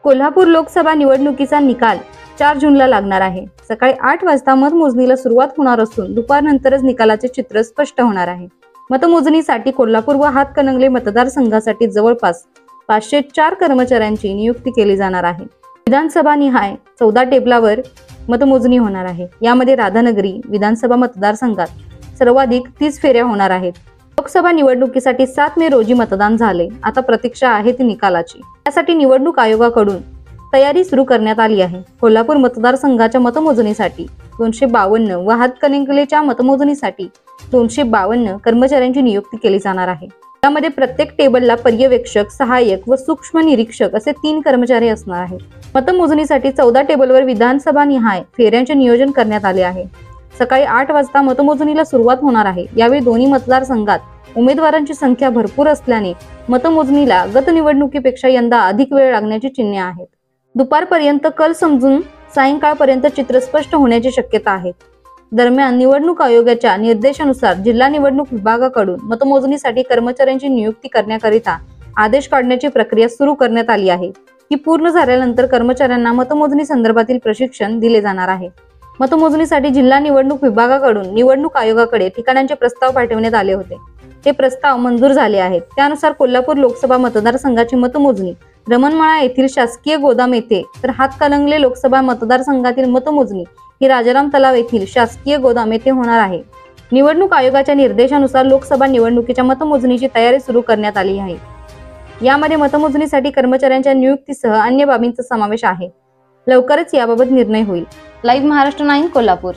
कोल्हापूर लोकसभा निवडणुकीचा निकाल 4 जूनला लागणार आहे। सकाळी 8 वाजता मतमोजणीला सुरुवात होणार असून दुपारनंतरच निकालाचे चित्र स्पष्ट होणार आहे। मतमोजणीसाठी कोल्हापूर व हातकणंगले मतदारसंघासाठी जवळपास 504 कर्मचाऱ्यांची नियुक्ती केली जाणार आहे। विधानसभा निहाय 14 टेबलावर मतमोजणी होणार आहे। यामध्ये राधानगरी विधानसभा मतदारसंघात सर्वाधिक 30 फेऱ्या होणार आहेत। लोकसभा निवडणुकीसाठी 7 मे रोजी मतदान झाले। आता प्रतीक्षा आहे ती निकालाची। त्यासाठी निवडणूक आयोगाकडून तयारी सुरू करण्यात आली आहे। कोल्हापूर मतदारसंघाच्या मतमोजणीसाठी 252 व हातकणंगलेच्या मतमोजणीसाठी 252 कर्मचाऱ्यांची नियुक्ती केली जाणार आहे। यामध्ये प्रत्येक टेबलला पर्यवेक्षक, सहाय्यक व सूक्ष्म निरीक्षक असे 3 कर्मचारी असणार आहेत। मतमोजणीसाठी 14 टेबलवर विधानसभा निहाय फेऱ्यांचे नियोजन करण्यात आले आहे। सकाळी 8 वाजता मतमोजणीला सुरुवात होणार आहे। यावेळी दोन्ही मतदारसंघात उमेदवारांची संख्या भरपूर असल्याने मतमोजणीला गत निवडणुकीपेक्षा यंदा अधिक वेळ लागण्याची चिन्हे आहेत। दुपारपर्यंत कल समजून सायंकाळपर्यंत चित्र स्पष्ट होण्याची शक्यता आहे। दरम्यान निवडणूक आयोगाच्या निर्देशानुसार जिल्हा निवडणूक विभागाकडून मतमोजणीसाठी कर्मचाऱ्यांची नियुक्ती करण्याकरिता आदेश काढण्याची प्रक्रिया सुरू करण्यात आली आहे। ही पूर्ण झाल्यानंतर कर्मचाऱ्यांना मतमोजणी संदर्भातील प्रशिक्षण दिले जाणार आहे। मतमोजणीसाठी जिल्हा निवडणूक विभागाकडून निवडणूक आयोगाकडे ठिकाणांचे प्रस्ताव पाठवण्यात आले होते। ते प्रस्ताव मंजूर झाले आहेत। त्यानुसार कोल्हापूर लोकसभा मतदारसंघाची मतमोजणी रमणमाळा येथील शासकीय गोदाम येथे, तर हातकणंगले लोकसभा मतदारसंघातील मतमोजणी ही राजाराम तलाव येथील शासकीय गोदाम येथे होणार आहे। निवडणूक आयोगाच्या निर्देशानुसार लोकसभा निवडणुकीच्या मतमोजणीची तयारी सुरू करण्यात आली आहे। यामध्ये मतमोजणीसाठी कर्मचाऱ्यांच्या नियुक्तीसह अन्य बाबींचा समावेश आहे। लवकरच याबाबत निर्णय होईल। लाईव्ह महाराष्ट्र 9 कोल्हापूर।